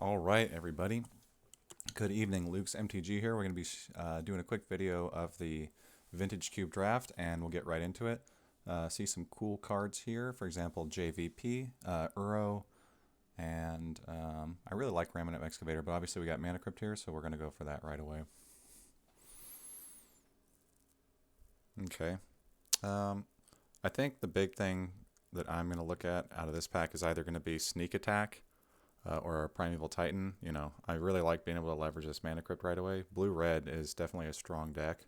All right, everybody. Good evening. Luke's MTG here. We're going to be doing a quick video of the Vintage Cube Draft, and we'll get right into it. See some cool cards here. For example, JVP, Uro, and I really like Remnant Excavator, but obviously we got Mana Crypt here, so we're going to go for that right away. Okay. I think the big thing that I'm going to look at out of this pack is either going to be Sneak Attack, or a Primeval Titan. You know, I really like being able to leverage this Mana Crypt right away. Blue-red is definitely a strong deck,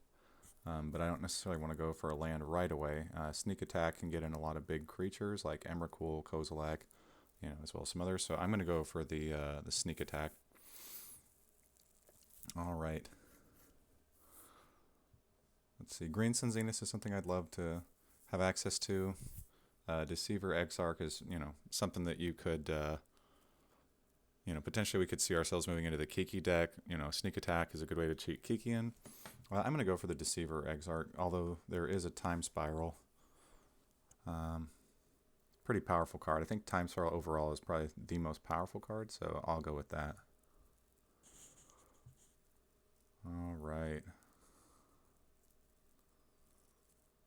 but I don't necessarily want to go for a land right away. Sneak Attack can get in a lot of big creatures like Emrakul, Kozilek, you know, as well as some others. So I'm going to go for the Sneak Attack. All right. Let's see. Green Sun Zenith is something I'd love to have access to. Deceiver Exarch is, you know, something that you could... potentially we could see ourselves moving into the Kiki deck. You know, Sneak Attack is a good way to cheat Kiki in. I'm going to go for the Deceiver Exarch, although there is a Time Spiral. Pretty powerful card. I think Time Spiral overall is probably the most powerful card, so I'll go with that. All right.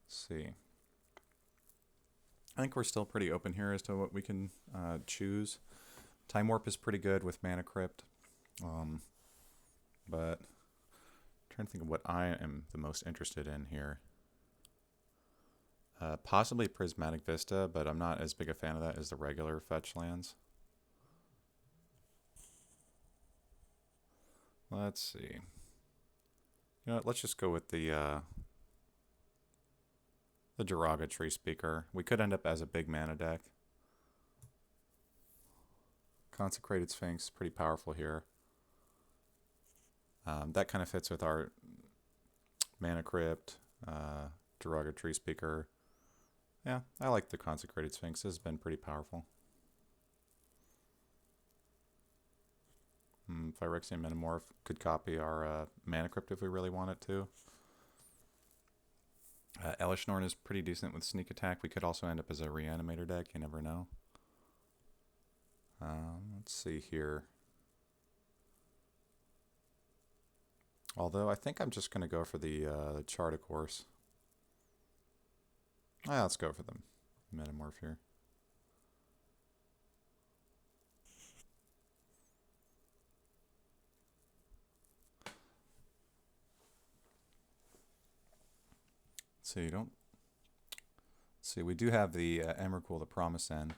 Let's see. I think we're still pretty open here as to what we can choose. Time Warp is pretty good with Mana Crypt, but I'm trying to think of what I am the most interested in here. Possibly Prismatic Vista, but I'm not as big a fan of that as the regular fetch lands. Let's see. You know what, let's just go with the Jiraga Tree Speaker. We could end up as a big mana deck. Consecrated Sphinx is pretty powerful here. That kind of fits with our Mana Crypt, Jiraga Tree Speaker. Yeah, I like the Consecrated Sphinx. This has been pretty powerful. Phyrexian Metamorph could copy our Mana Crypt if we really wanted to. Elish Norn is pretty decent with Sneak Attack. We could also end up as a Reanimator deck. You never know. Let's see here. Although I think I'm just going to go for the Chartic Horse. Let's go for the Metamorph here. So you don't see. We do have the Emrakul, the Promise End,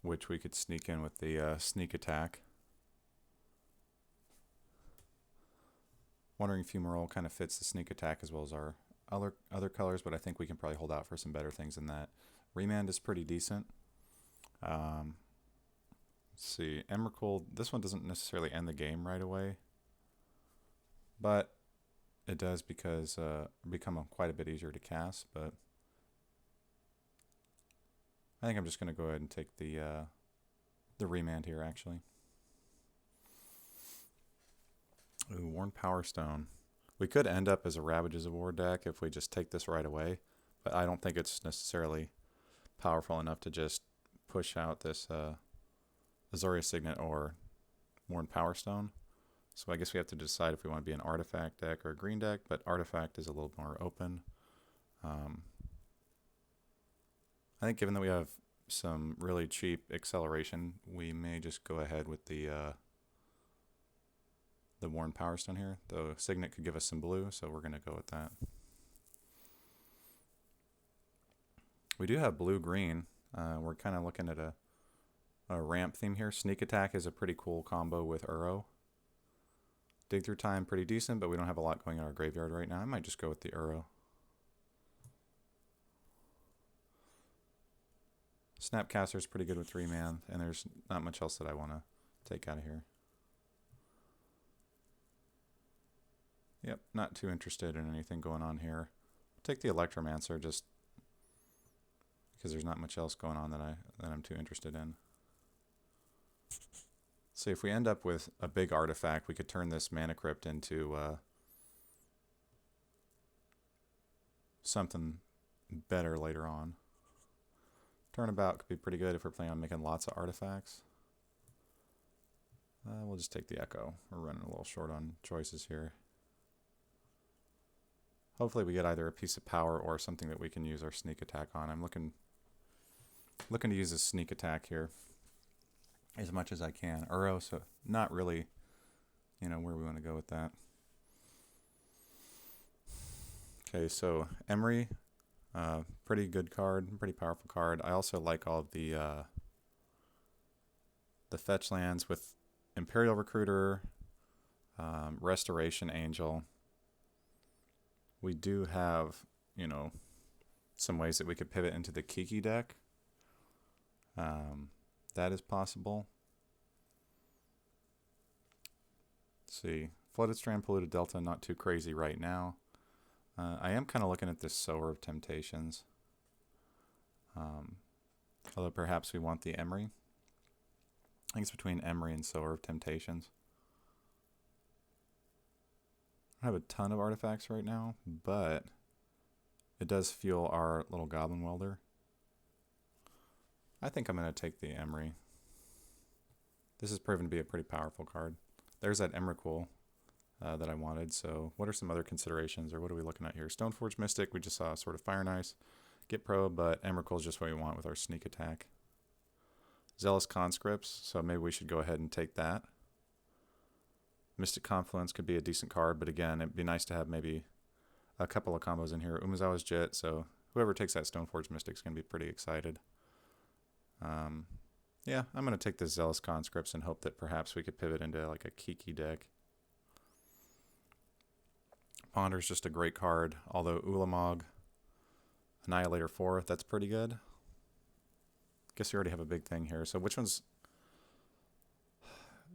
which we could sneak in with the Sneak Attack. Wandering Fumarole kind of fits the Sneak Attack as well as our other colors, but I think we can probably hold out for some better things than that. Remand is pretty decent. Let's see. Emrakul, this one doesn't necessarily end the game right away, but it does because become quite a bit easier to cast. But I think I'm just going to go ahead and take the Remand here, actually. Ooh, Worn Power Stone. We could end up as a Ravages of War deck if we just take this right away, but I don't think it's necessarily powerful enough to just push out this Azorius Signet or Worn Power Stone. So I guess we have to decide if we want to be an Artifact deck or a green deck, but Artifact is a little more open. I think given that we have some really cheap acceleration, we may just go ahead with the Worn Power Stone here. The Signet could give us some blue, so we're going to go with that. We do have blue-green. We're kind of looking at a ramp theme here. Sneak Attack is a pretty cool combo with Uro. Dig Through Time, pretty decent, but we don't have a lot going in our graveyard right now. I might just go with the Uro. Snapcaster is pretty good with 3-man, and there's not much else that I want to take out of here. Yep, not too interested in anything going on here. Take the Electromancer just because there's not much else going on that I'm too interested in. See, if we end up with a big artifact, we could turn this Mana Crypt into something better later on. Turnabout could be pretty good if we're planning on making lots of artifacts. We'll just take the Echo. We're running a little short on choices here. Hopefully we get either a piece of power or something that we can use our sneak attack on. I'm looking to use a sneak attack here as much as I can. Uro, so not really, where we want to go with that. Okay, so Emery, pretty good card, pretty powerful card. I also like all of the fetch lands with Imperial Recruiter, Restoration Angel. We do have, some ways that we could pivot into the Kiki deck. That is possible. Let's see. Flooded Strand, Polluted Delta, not too crazy right now. I am kind of looking at this Sower of Temptations. Although perhaps we want the Emery. I think it's between Emery and Sower of Temptations. I don't have a ton of artifacts right now, but it does fuel our little Goblin Welder. I think I'm going to take the Emery. This has proven to be a pretty powerful card. There's that Emrakul that I wanted. So what are some other considerations, or what are we looking at here? Stoneforge Mystic, we just saw sort of Fire and Ice. Get Pro, but Emrakul is just what we want with our sneak attack. Zealous Conscripts, so maybe we should go ahead and take that. Mystic Confluence could be a decent card, but again, it'd be nice to have maybe a couple of combos in here. Umezawa's Jit, so whoever takes that Stoneforge Mystic is going to be pretty excited. Yeah, I'm going to take the Zealous Conscripts and hope that perhaps we could pivot into like a Kiki deck. Ponder's just a great card, although Ulamog, Annihilator 4, that's pretty good. Guess we already have a big thing here. So which one's...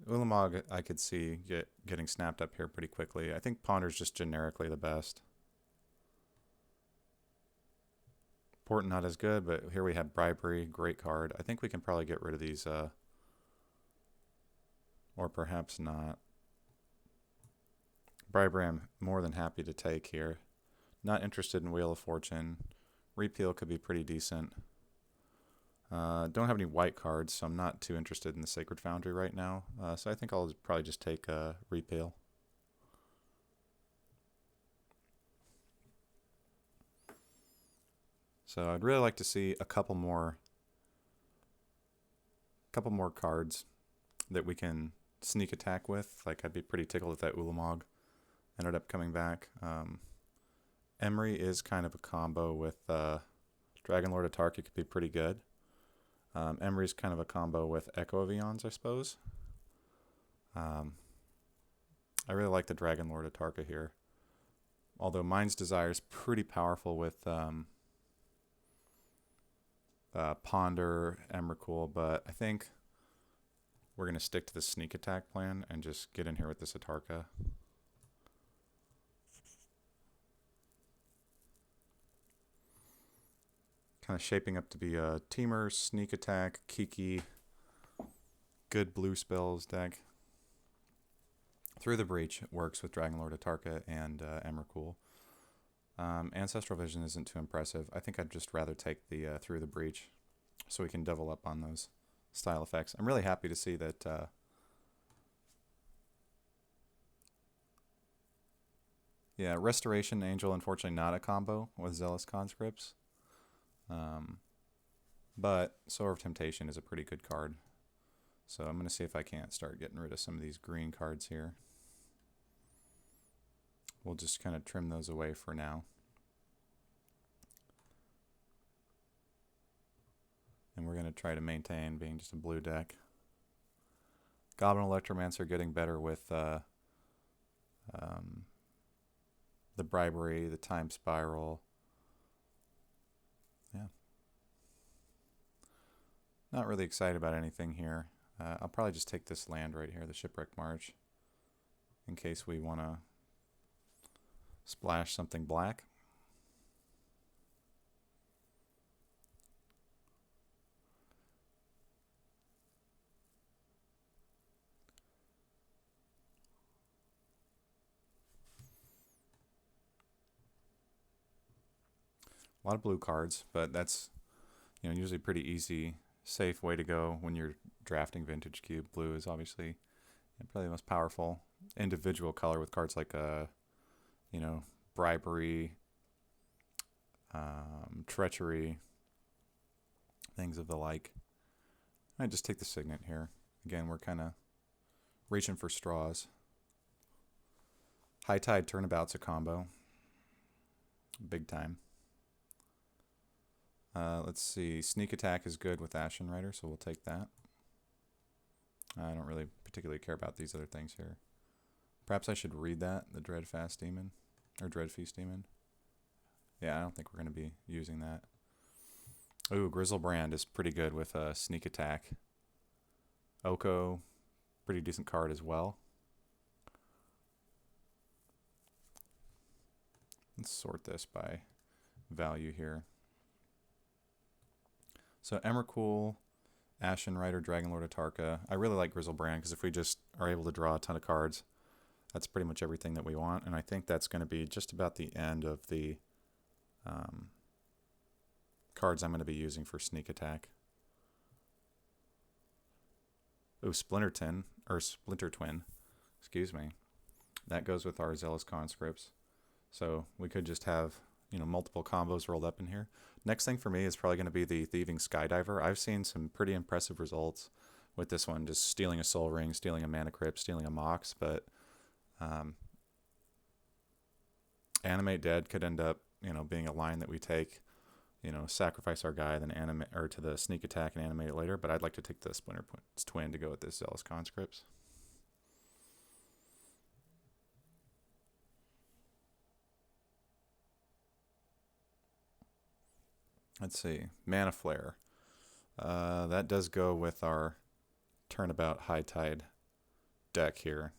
Ulamog I could see getting snapped up here pretty quickly. I think Ponder's just generically the best. Port not as good, but here we have Bribery, great card. I think we can probably get rid of these, or perhaps not. Bribery I'm more than happy to take here. Not interested in Wheel of Fortune. Repeal could be pretty decent. Don't have any white cards, so I'm not too interested in the Sacred Foundry right now. So I think I'll probably just take Repeal. So I'd really like to see a couple more cards that we can sneak attack with. Like, I'd be pretty tickled if that Ulamog ended up coming back. Emery is kind of a combo with Dragonlord Atarka, could be pretty good. Emery's kind of a combo with Echo of Eons, I suppose. I really like the Dragonlord Atarka here. Although Mind's Desire is pretty powerful with Ponder, Emrakul, but I think we're going to stick to the sneak attack plan and just get in here with this Atarka. Kind of shaping up to be a Teamer, sneak attack, Kiki, good blue spells deck. Through the Breach works with Dragonlord Atarka and Emrakul. Ancestral Vision isn't too impressive. I think I'd just rather take the Through the Breach so we can double up on those style effects. I'm really happy to see that yeah, Restoration Angel, unfortunately not a combo with Zealous Conscripts. But Sower of Temptation is a pretty good card. So I'm going to see if I can't start getting rid of some of these green cards here. We'll just kind of trim those away for now. And we're going to try to maintain being just a blue deck. Goblin Electromancer getting better with the Bribery, the Time Spiral. Yeah. Not really excited about anything here. I'll probably just take this land right here, the Shipwreck March, in case we want to splash something black. A lot of blue cards, but that's usually pretty easy, safe way to go when you're drafting Vintage Cube. Blue is obviously And probably the most powerful individual color with cards like you know, bribery, treachery, things of the like. I just take the Signet here. Again, we're kind of reaching for straws. High Tide Turnabout's a combo. Big time. Let's see. Sneak Attack is good with Ashen Rider, so we'll take that. I don't really particularly care about these other things here. Perhaps I should read that, the Dreadfast Demon, or Dreadfeast Demon. Yeah, I don't think we're going to be using that. Ooh, Grizzlebrand is pretty good with Sneak Attack. Oko, pretty decent card as well. Let's sort this by value here. So Emrakul, Ashen Rider, Dragonlord Atarka. I really like Grizzlebrand because if we just are able to draw a ton of cards, that's pretty much everything that we want. And I think that's going to be just about the end of the cards I'm going to be using for Sneak Attack. Ooh, Splinter Twin, excuse me. That goes with our Zealous Conscripts. So we could just have, you know, multiple combos rolled up in here. Next thing for me is probably going to be the Thieving Skydiver. I've seen some pretty impressive results with this one, just stealing a Soul Ring, stealing a Mana Crypt, stealing a Mox, but Animate Dead could end up, you know, being a line that we take, you know, sacrifice our guy, then animate, or to the Sneak Attack and animate it later, but I'd like to take the Splinter Twin to go with this Zealous Conscripts. Let's see, Mana Flare. That does go with our Turnabout High Tide deck here.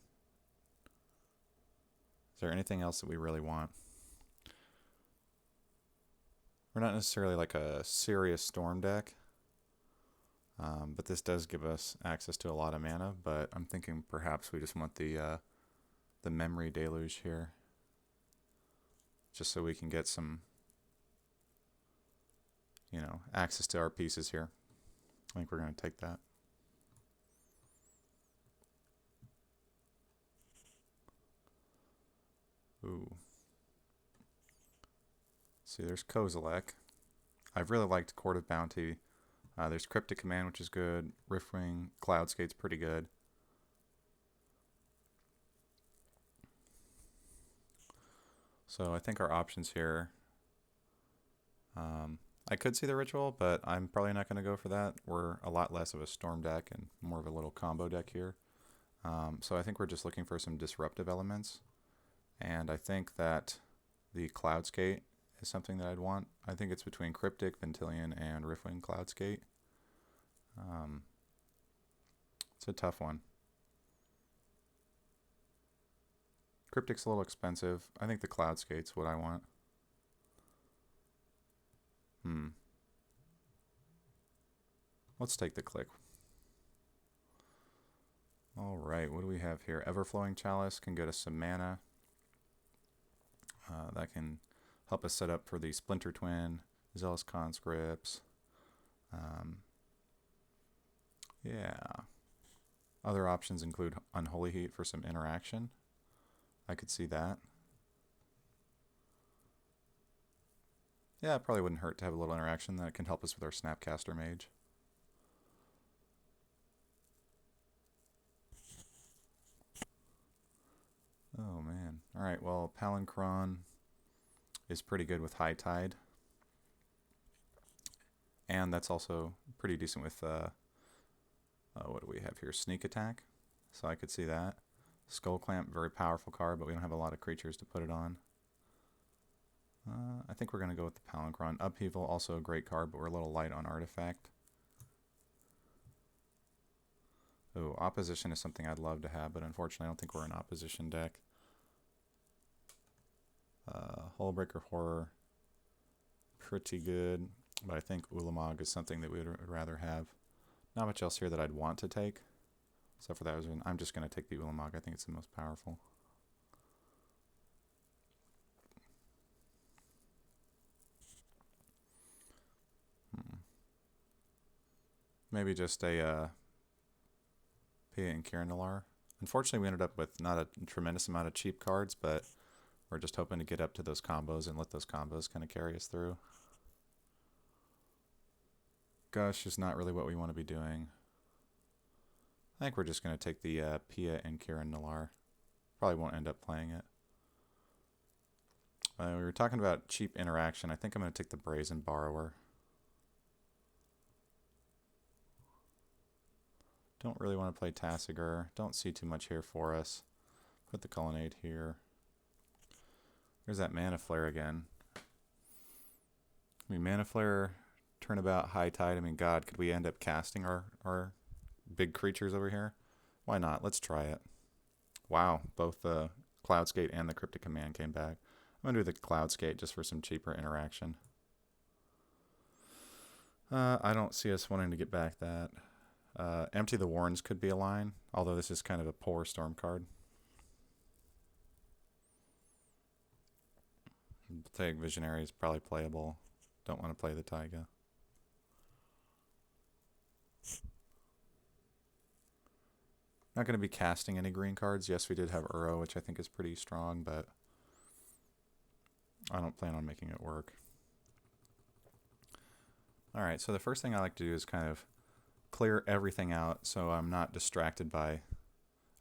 Is there anything else that we really want? We're not necessarily like a serious Storm deck, but this does give us access to a lot of mana, but I'm thinking perhaps we just want the Memory Deluge here, just so we can get some, you know, access to our pieces here. I think we're going to take that. Ooh. See, there's Kozilek. I've really liked Court of Bounty. There's Cryptic Command, which is good. Riftwing, Cloudskate's pretty good. So I think our options here, I could see the Ritual, but I'm probably not going to go for that. We're a lot less of a Storm deck and more of a little combo deck here. So I think we're just looking for some disruptive elements. And I think that the Cloudskate is something that I'd want. I think it's between Cryptic, Ventilion, and Riftwing Cloudskate. It's a tough one. Cryptic's a little expensive. I think the Cloudskate's what I want. Let's take the click. Alright, what do we have here? Everflowing Chalice can get us some mana. That can help us set up for the Splinter Twin, Zealous Conscripts. Yeah. Other options include Unholy Heat for some interaction. I could see that. Yeah, it probably wouldn't hurt to have a little interaction that can help us with our Snapcaster Mage. Oh man. Alright, well, Palancron is pretty good with High Tide. And that's also pretty decent with, what do we have here? Sneak Attack. So I could see that. Skull Clamp, very powerful card, but we don't have a lot of creatures to put it on. I think we're going to go with the Palancron. Upheaval, also a great card, but we're a little light on Artifact. Oh, Opposition is something I'd love to have, but unfortunately I don't think we're an Opposition deck. Hullbreaker Horror, pretty good, but I think Ulamog is something that we would rather have. Not much else here that I'd want to take, except for that reason. I'm just going to take the Ulamog. I think it's the most powerful. Maybe just a Pia and Kirandalar. Unfortunately, we ended up with not a tremendous amount of cheap cards, but we're just hoping to get up to those combos and let those combos kind of carry us through. Gush is not really what we want to be doing. I think we're just going to take the Pia and Kiran Nalar. Probably won't end up playing it. We were talking about cheap interaction. I think I'm going to take the Brazen Borrower. Don't really want to play Tassiger. Don't see too much here for us. Put the Colonnade here. There's that Mana Flare again. I mean, Mana Flare, Turnabout, High Tide. I mean, God, could we end up casting our big creatures over here? Why not? Let's try it. Wow, both the Cloudskate and the Cryptic Command came back. I'm going to do the Cloudskate just for some cheaper interaction. I don't see us wanting to get back that. Empty the Warrens could be a line, although this is kind of a poor Storm card. Take Visionary is probably playable. Don't want to play the Taiga. Not going to be casting any green cards. Yes, we did have Uro, which I think is pretty strong, but I don't plan on making it work. Alright, so the first thing I like to do is kind of clear everything out so I'm not distracted by... I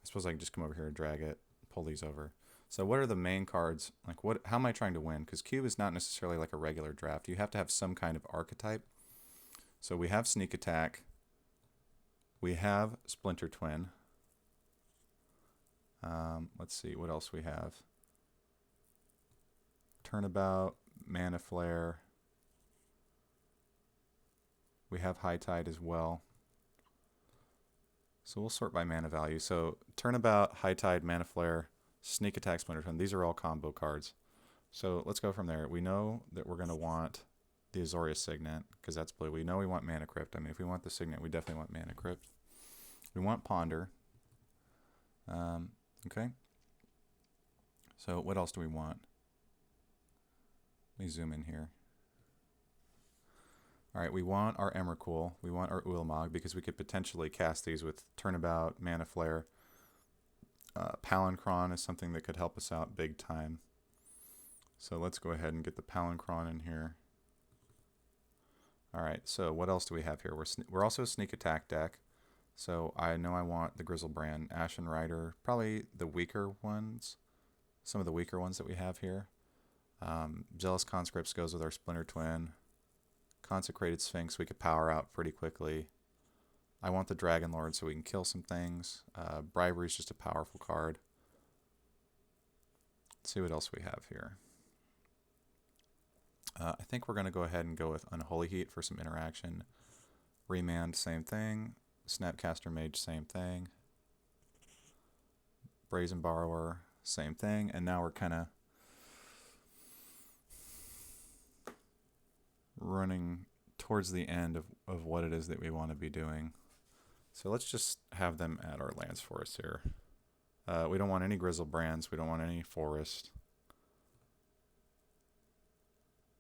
suppose I can just come over here and drag it, pull these over. So what are the main cards? Like, how am I trying to win? Because Cube is not necessarily like a regular draft. You have to have some kind of archetype. So we have Sneak Attack. We have Splinter Twin. Let's see what else we have. Turnabout, Mana Flare. We have High Tide as well. So we'll sort by mana value. So Turnabout, High Tide, Mana Flare, Sneak Attack, Splinter Twin. These are all combo cards. So let's go from there. We know that we're going to want the Azorius Signet because that's blue. We know we want Mana Crypt. I mean, if we want the Signet, we definitely want Mana Crypt. We want Ponder. Okay. So what else do we want? Let me zoom in here. Alright, we want our Emrakul. We want our Ulamog because we could potentially cast these with Turnabout, Mana Flare. Palinchron is something that could help us out big time. So let's go ahead and get the Palinchron in here. Alright, so what else do we have here? We're also a Sneak Attack deck. So I know I want the Grizzlebrand, Ashen Rider, probably the weaker ones. Some of the weaker ones that we have here. Zealous Conscripts goes with our Splinter Twin. Consecrated Sphinx we could power out pretty quickly. I want the Dragon Lord so we can kill some things. Bribery is just a powerful card. Let's see what else we have here. I think we're going to go ahead and go with Unholy Heat for some interaction. Remand, same thing. Snapcaster Mage, same thing. Brazen Borrower, same thing. And now we're kind of running towards the end of what it is that we want to be doing. So let's just have them add our lands for us here. We don't want any Grizzlebrands. We don't want any Forest.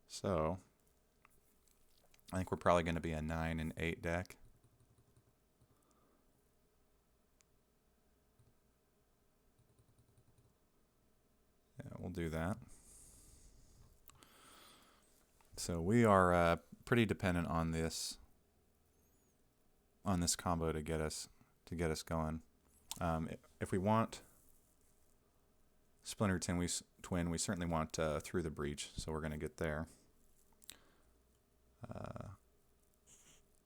So I think we're probably going to be a 9 and 8 deck. Yeah, we'll do that. So we are pretty dependent on this combo to get us going. If we want Splinter Twin, we certainly want Through the Breach, so we're going to get there.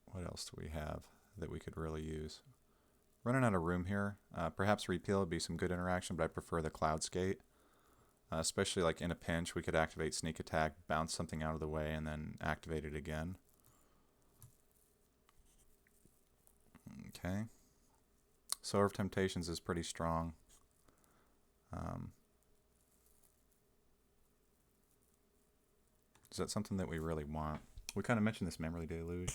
What else do we have that we could really use? Running out of room here. Perhaps Repeal would be some good interaction, but I prefer the Cloudskate. Especially like in a pinch, we could activate Sneak Attack, bounce something out of the way, and then activate it again. Okay. Sower of Temptations is pretty strong. Is that something that we really want? We kind of mentioned this Memory Deluge.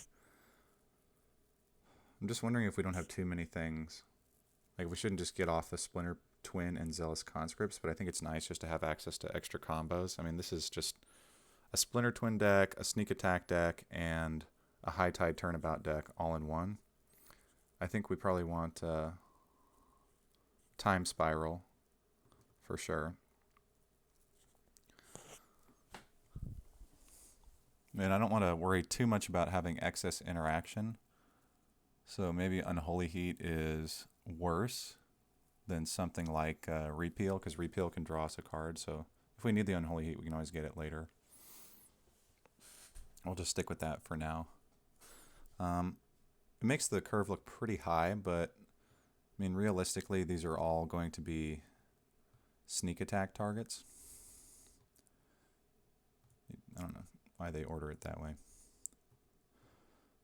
I'm just wondering if we don't have too many things. Like, we shouldn't just get off the Splinter Twin and Zealous Conscripts, but I think it's nice just to have access to extra combos. I mean, this is just a Splinter Twin deck, a Sneak Attack deck, and a High Tide Turnabout deck all in one. I think we probably want Time Spiral for sure. And I don't want to worry too much about having excess interaction. So maybe Unholy Heat is worse than something like Repeal, because Repeal can draw us a card. So if we need the Unholy Heat, we can always get it later. I'll just stick with that for now. It makes the curve look pretty high, but I mean, realistically, these are all going to be sneak attack targets. I don't know why they order it that way.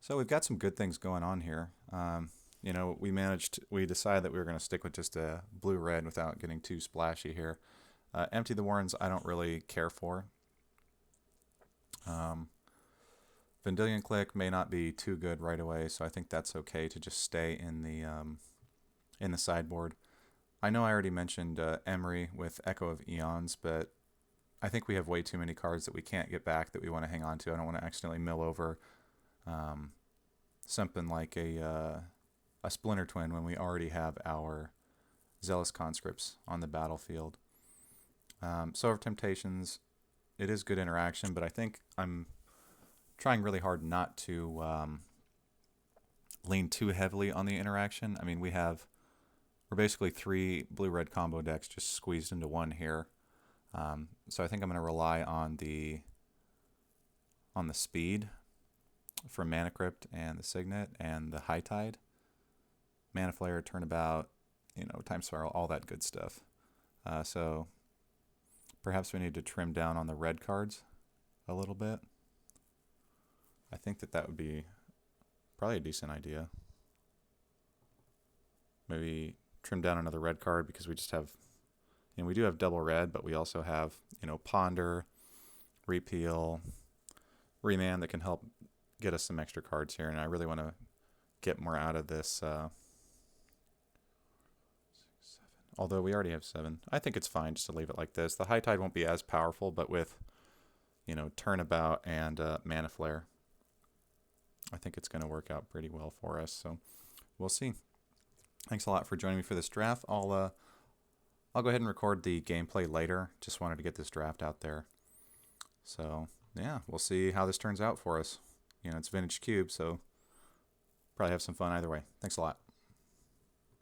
So we've got some good things going on here. You know, we decided that we were going to stick with just a blue-red without getting too splashy here. Empty the Warrens I don't really care for. Vendilion Click may not be too good right away, so I think that's okay to just stay in the sideboard. I know I already mentioned Emery with Echo of Eons, but I think we have way too many cards that we can't get back that we want to hang on to. I don't want to accidentally mill over something like a Splinter Twin when we already have our Zealous Conscripts on the battlefield. Sower of Temptations, it is good interaction, but I think I'm trying really hard not to lean too heavily on the interaction. I mean, we're basically 3 blue-red combo decks just squeezed into one here. So I think I'm going to rely on the speed for Mana Crypt and the Signet and the High Tide. Mana Flare, Turnabout, Time Spiral, all that good stuff. So perhaps we need to trim down on the red cards a little bit. I think that would be probably a decent idea. Maybe trim down another red card because we just have, we do have double red, but we also have, Ponder, Repeal, Remand that can help get us some extra cards here. And I really want to get more out of this. 6, 7. Although we already have 7. I think it's fine just to leave it like this. The High Tide won't be as powerful, but with, Turnabout and Mana Flare, I think it's going to work out pretty well for us. So we'll see. Thanks a lot for joining me for this draft. I'll go ahead and record the gameplay later. Just wanted to get this draft out there. So yeah, we'll see how this turns out for us. It's Vintage Cube, so probably have some fun either way. Thanks a lot.